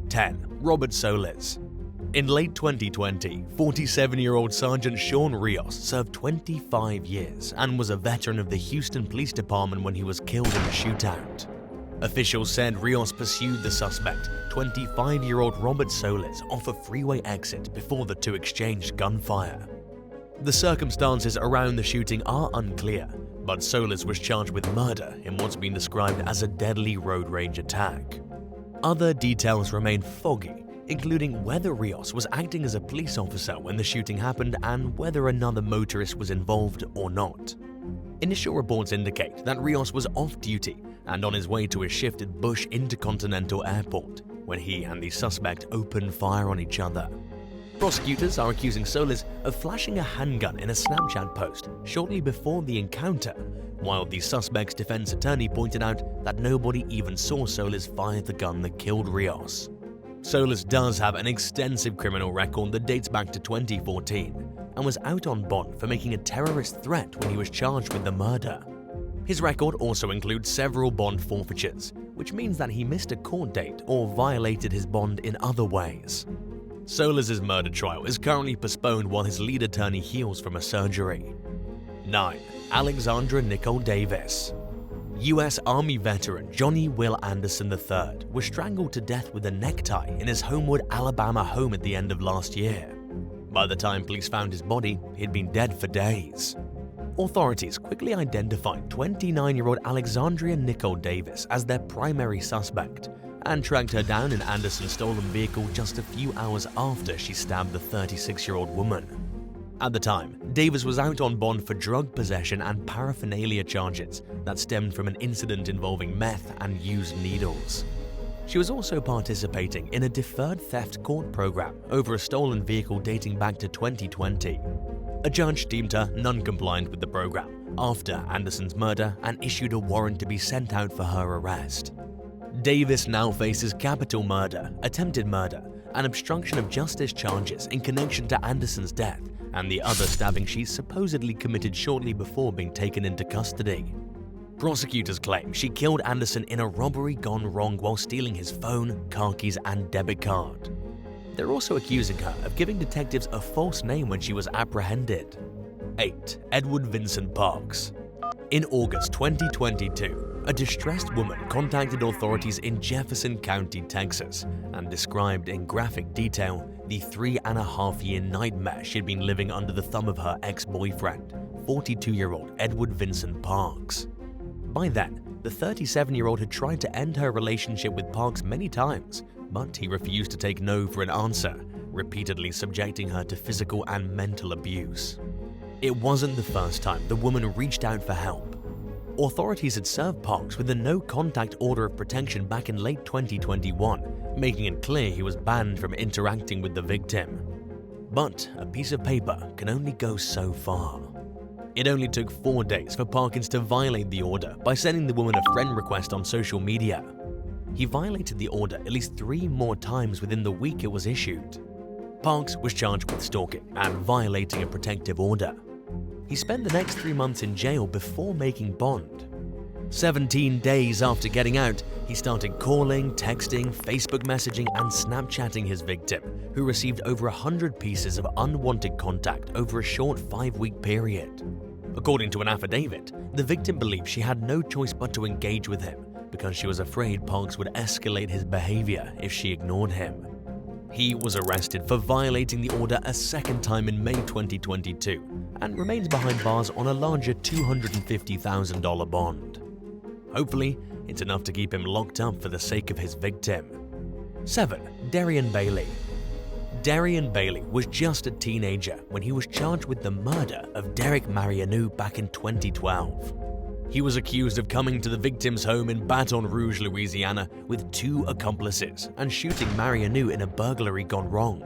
10. Robert Solis. In late 2020, 47-year-old Sergeant Sean Rios served 25 years and was a veteran of the Houston Police Department when he was killed in a shootout. Officials said Rios pursued the suspect, 25-year-old Robert Solis, off a freeway exit before the two exchanged gunfire. The circumstances around the shooting are unclear, but Solis was charged with murder in what's been described as a deadly road rage attack. Other details remain foggy, including whether Rios was acting as a police officer when the shooting happened and whether another motorist was involved or not. Initial reports indicate that Rios was off-duty and on his way to his shift at Bush Intercontinental Airport when he and the suspect opened fire on each other. Prosecutors are accusing Solis of flashing a handgun in a Snapchat post shortly before the encounter, while the suspect's defense attorney pointed out that nobody even saw Solis fire the gun that killed Rios. Solis does have an extensive criminal record that dates back to 2014 and was out on bond for making a terrorist threat when he was charged with the murder. His record also includes several bond forfeitures, which means that he missed a court date or violated his bond in other ways. Solis' murder trial is currently postponed while his lead attorney heals from a surgery. 9. Alexandra Nicole Davis. U.S. Army veteran Johnny Will Anderson III was strangled to death with a necktie in his Homewood, Alabama home at the end of last year. By the time police found his body, he'd been dead for days. Authorities quickly identified 29-year-old Alexandria Nicole Davis as their primary suspect and tracked her down in Anderson's stolen vehicle just a few hours after she stabbed the 36-year-old woman. At the time, Davis was out on bond for drug possession and paraphernalia charges that stemmed from an incident involving meth and used needles. She was also participating in a deferred theft court program over a stolen vehicle dating back to 2020. A judge deemed her non-compliant with the program after Anderson's murder and issued a warrant to be sent out for her arrest. Davis now faces capital murder, attempted murder, and obstruction of justice charges in connection to Anderson's death and the other stabbing she supposedly committed shortly before being taken into custody. Prosecutors claim she killed Anderson in a robbery gone wrong while stealing his phone, car keys, and debit card. They're also accusing her of giving detectives a false name when she was apprehended. 8. Edward Vincent Parks. In August 2022, a distressed woman contacted authorities in Jefferson County, Texas, and described in graphic detail the 3.5-year nightmare she'd been living under the thumb of her ex-boyfriend, 42-year-old Edward Vincent Parks. By then, the 37-year-old had tried to end her relationship with Parks many times, but he refused to take no for an answer, repeatedly subjecting her to physical and mental abuse. It wasn't the first time the woman reached out for help. Authorities had served Parks with a no-contact order of protection back in late 2021, making it clear he was banned from interacting with the victim. But a piece of paper can only go so far. It only took 4 days for Parkins to violate the order by sending the woman a friend request on social media. He violated the order at least 3 more times within the week it was issued. Parks was charged with stalking and violating a protective order. He spent the next 3 months in jail before making bond. 17 days after getting out, he started calling, texting, Facebook messaging, and Snapchatting his victim, who received over 100 pieces of unwanted contact over a short 5-week period. According to an affidavit, the victim believed she had no choice but to engage with him because she was afraid Parks would escalate his behavior if she ignored him. He was arrested for violating the order a second time in May 2022 and remains behind bars on a larger $250,000 bond. Hopefully, it's enough to keep him locked up for the sake of his victim. 7. Darian Bailey. Darian Bailey was just a teenager when he was charged with the murder of Derek Marianu back in 2012. He was accused of coming to the victim's home in Baton Rouge, Louisiana, with 2 accomplices and shooting Marianu in a burglary gone wrong.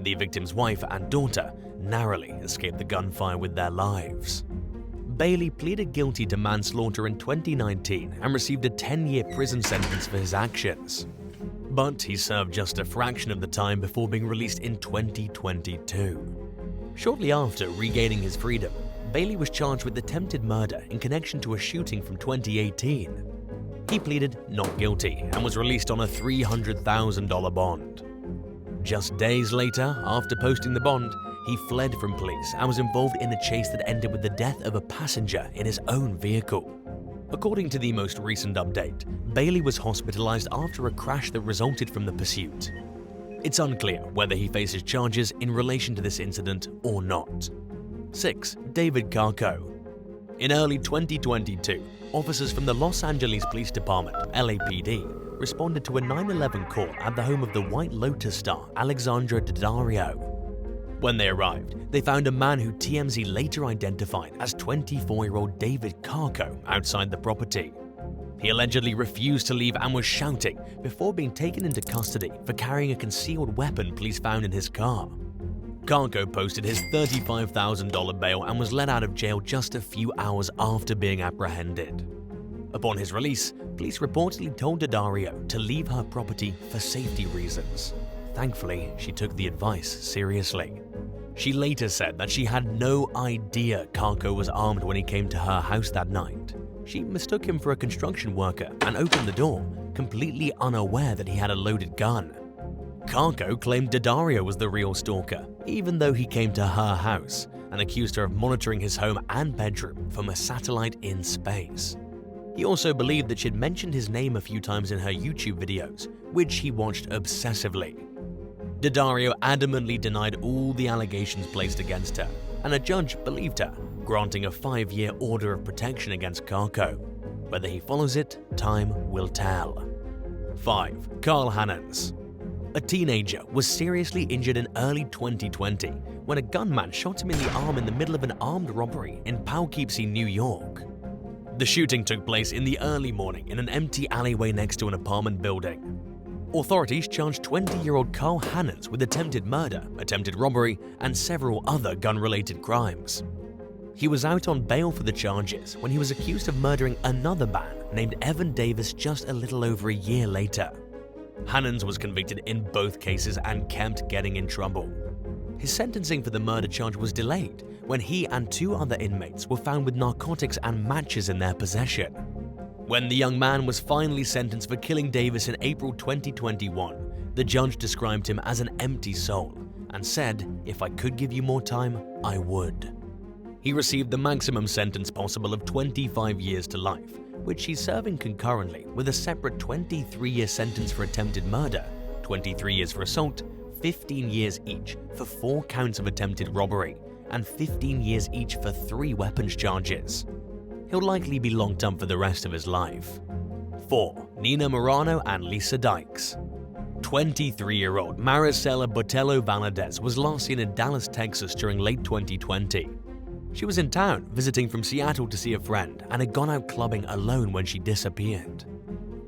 The victim's wife and daughter narrowly escaped the gunfire with their lives. Bailey pleaded guilty to manslaughter in 2019 and received a 10-year prison sentence for his actions. But he served just a fraction of the time before being released in 2022. Shortly after regaining his freedom, Bailey was charged with attempted murder in connection to a shooting from 2018. He pleaded not guilty and was released on a $300,000 bond. Just days later, after posting the bond, he fled from police and was involved in a chase that ended with the death of a passenger in his own vehicle. According to the most recent update, Bailey was hospitalized after a crash that resulted from the pursuit. It's unclear whether he faces charges in relation to this incident or not. 6. David Carco. In early 2022, officers from the Los Angeles Police Department, LAPD, responded to a 911 call at the home of the White Lotus star Alexandra Daddario. When they arrived, they found a man who TMZ later identified as 24-year-old David Carco outside the property. He allegedly refused to leave and was shouting before being taken into custody for carrying a concealed weapon police found in his car. Carco posted his $35,000 bail and was let out of jail just a few hours after being apprehended. Upon his release, police reportedly told Daddario to leave her property for safety reasons. Thankfully, she took the advice seriously. She later said that she had no idea Carco was armed when he came to her house that night. She mistook him for a construction worker and opened the door, completely unaware that he had a loaded gun. Carco claimed Daddario was the real stalker, even though he came to her house, and accused her of monitoring his home and bedroom from a satellite in space. He also believed that she'd mentioned his name a few times in her YouTube videos, which he watched obsessively. Daddario adamantly denied all the allegations placed against her, and a judge believed her, granting a 5-year order of protection against Carco. Whether he follows it, time will tell. 5. Carl Hannans. A teenager was seriously injured in early 2020 when a gunman shot him in the arm in the middle of an armed robbery in Poughkeepsie, New York. The shooting took place in the early morning in an empty alleyway next to an apartment building. Authorities charged 20-year-old Carl Hannans with attempted murder, attempted robbery, and several other gun-related crimes. He was out on bail for the charges when he was accused of murdering another man named Evan Davis just a little over a year later. Hannans was convicted in both cases and kept getting in trouble. His sentencing for the murder charge was delayed when he and 2 other inmates were found with narcotics and matches in their possession. When the young man was finally sentenced for killing Davis in April 2021, the judge described him as an empty soul and said, "If I could give you more time, I would." He received the maximum sentence possible of 25 years to life, which he's serving concurrently with a separate 23-year sentence for attempted murder, 23 years for assault, 15 years each for 4 counts of attempted robbery, and 15 years each for 3 weapons charges. He'll likely be locked up for the rest of his life. 4. Nina Morano and Lisa Dykes. 23-year-old Maricela Botello Valadez was last seen in Dallas, Texas during late 2020. She was in town visiting from Seattle to see a friend and had gone out clubbing alone when she disappeared.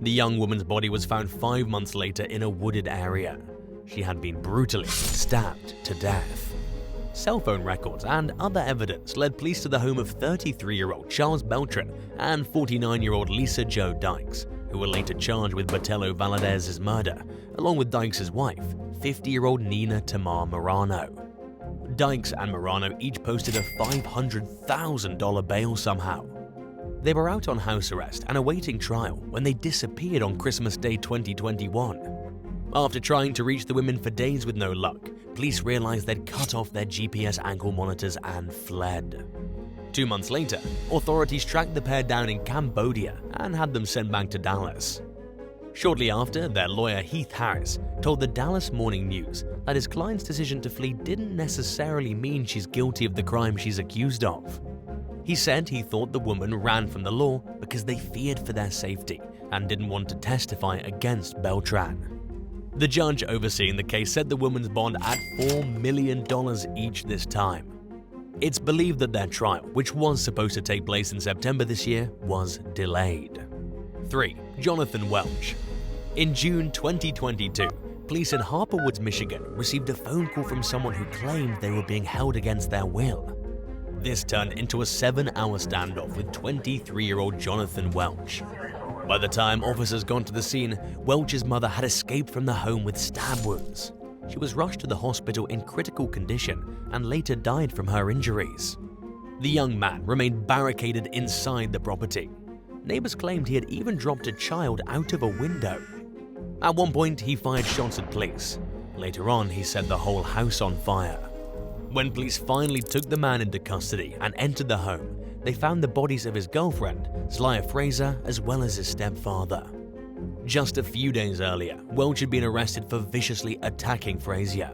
The young woman's body was found 5 months later in a wooded area. She had been brutally stabbed to death. Cell phone records and other evidence led police to the home of 33-year-old Charles Beltran and 49-year-old Lisa Jo Dykes, who were later charged with Botello Valadez's murder, along with Dykes' wife, 50-year-old Nina Tamar Morano. Dykes and Morano each posted a $500,000 bail somehow. They were out on house arrest and awaiting trial when they disappeared on Christmas Day 2021. After trying to reach the women for days with no luck, police realized they'd cut off their GPS ankle monitors and fled. 2 months later, authorities tracked the pair down in Cambodia and had them sent back to Dallas. Shortly after, their lawyer Heath Harris told the Dallas Morning News that his client's decision to flee didn't necessarily mean she's guilty of the crime she's accused of. He said he thought the woman ran from the law because they feared for their safety and didn't want to testify against Beltran. The judge overseeing the case set the woman's bond at $4 million each this time. It's believed that their trial, which was supposed to take place in September this year, was delayed. 3. Jonathan Welch. In June 2022, police in Harper Woods, Michigan received a phone call from someone who claimed they were being held against their will. This turned into a 7-hour standoff with 23-year-old Jonathan Welch. By the time officers got to the scene, Welch's mother had escaped from the home with stab wounds. She was rushed to the hospital in critical condition and later died from her injuries. The young man remained barricaded inside the property. Neighbors claimed he had even dropped a child out of a window. At one point, he fired shots at police. Later on, he set the whole house on fire. When police finally took the man into custody and entered the home, they found the bodies of his girlfriend, Zlia Fraser, as well as his stepfather. Just a few days earlier, Welch had been arrested for viciously attacking Frazier.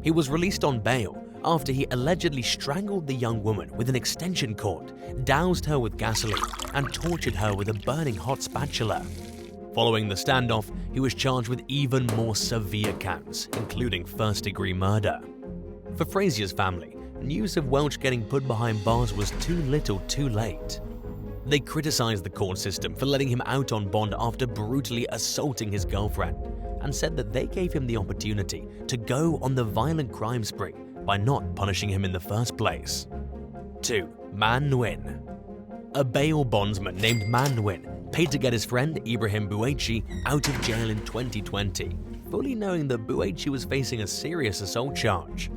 He was released on bail after he allegedly strangled the young woman with an extension cord, doused her with gasoline, and tortured her with a burning hot spatula. Following the standoff, he was charged with even more severe counts, including first-degree murder. For Frazier's family, news of Welch getting put behind bars was too little too late. They criticized the court system for letting him out on bond after brutally assaulting his girlfriend, and said that they gave him the opportunity to go on the violent crime spree by not punishing him in the first place. 2. Man Nguyen. A bail bondsman named Man Nguyen paid to get his friend Ibrahim Buechi out of jail in 2020, fully knowing that Buechi was facing a serious assault charge.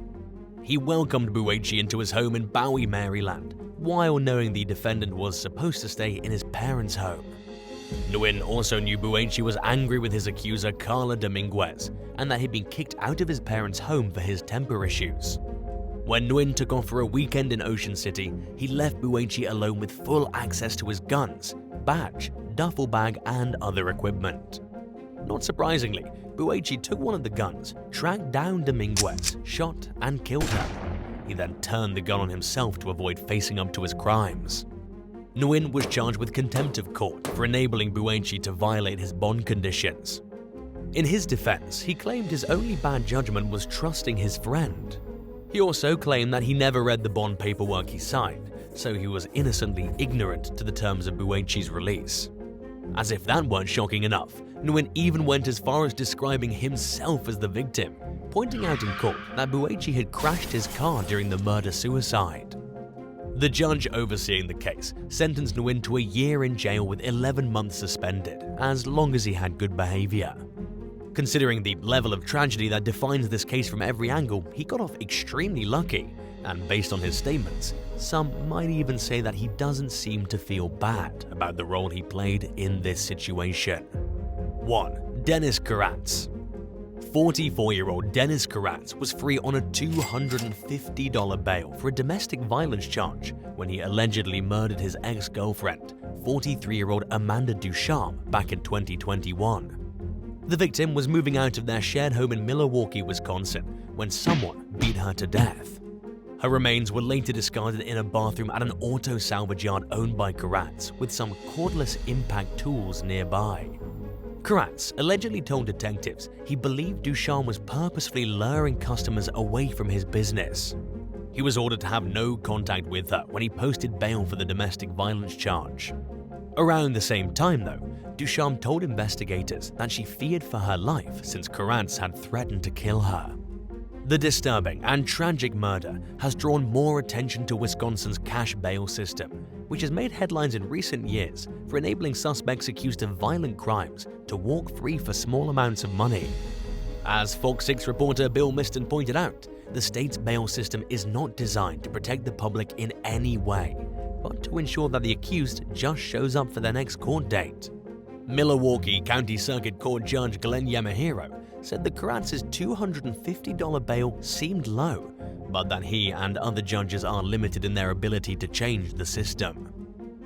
He welcomed Buechi into his home in Bowie, Maryland, while knowing the defendant was supposed to stay in his parents' home. Nguyen also knew Buechi was angry with his accuser Carla Dominguez and that he'd been kicked out of his parents' home for his temper issues. When Nguyen took off for a weekend in Ocean City, he left Buechi alone with full access to his guns, badge, duffel bag, and other equipment. Not surprisingly, Buechi took one of the guns, tracked down Dominguez, shot, and killed her. He then turned the gun on himself to avoid facing up to his crimes. Nguyen was charged with contempt of court for enabling Buechi to violate his bond conditions. In his defense, he claimed his only bad judgment was trusting his friend. He also claimed that he never read the bond paperwork he signed, so he was innocently ignorant to the terms of Buechi's release. As if that weren't shocking enough, Nguyen even went as far as describing himself as the victim, pointing out in court that Buechi had crashed his car during the murder-suicide. The judge overseeing the case sentenced Nguyen to a year in jail with 11 months suspended, as long as he had good behavior. Considering the level of tragedy that defines this case from every angle, he got off extremely lucky, and based on his statements, some might even say that he doesn't seem to feel bad about the role he played in this situation. 1. Dennis Karatz. 44-year-old Dennis Karatz was free on a $250 bail for a domestic violence charge when he allegedly murdered his ex-girlfriend, 43-year-old Amanda Ducharme, back in 2021. The victim was moving out of their shared home in Milwaukee, Wisconsin, when someone beat her to death. Her remains were later discarded in a bathroom at an auto salvage yard owned by Karatz, with some cordless impact tools nearby. Karatz allegedly told detectives he believed Ducharme was purposefully luring customers away from his business. He was ordered to have no contact with her when he posted bail for the domestic violence charge. Around the same time, though, Ducharme told investigators that she feared for her life since Karatz had threatened to kill her. The disturbing and tragic murder has drawn more attention to Wisconsin's cash bail system, which has made headlines in recent years for enabling suspects accused of violent crimes to walk free for small amounts of money. As Fox 6 reporter Bill Miston pointed out, the state's bail system is not designed to protect the public in any way, but to ensure that the accused just shows up for their next court date. Milwaukee County Circuit Court Judge Glenn Yamahiro said that Karatz's $250 bail seemed low, but that he and other judges are limited in their ability to change the system.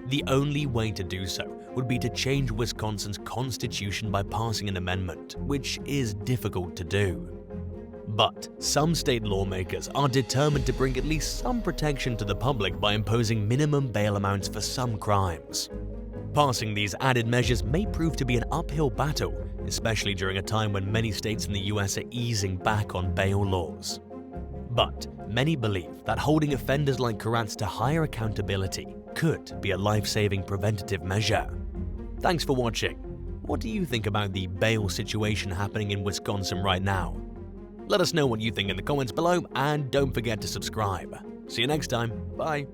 The only way to do so would be to change Wisconsin's constitution by passing an amendment, which is difficult to do. But some state lawmakers are determined to bring at least some protection to the public by imposing minimum bail amounts for some crimes. Passing these added measures may prove to be an uphill battle, especially during a time when many states in the US are easing back on bail laws. But many believe that holding offenders like Karatz to higher accountability could be a life-saving preventative measure. Thanks for watching. What do you think about the bail situation happening in Wisconsin right now? Let us know what you think in the comments below, and don't forget to subscribe. See you next time. Bye.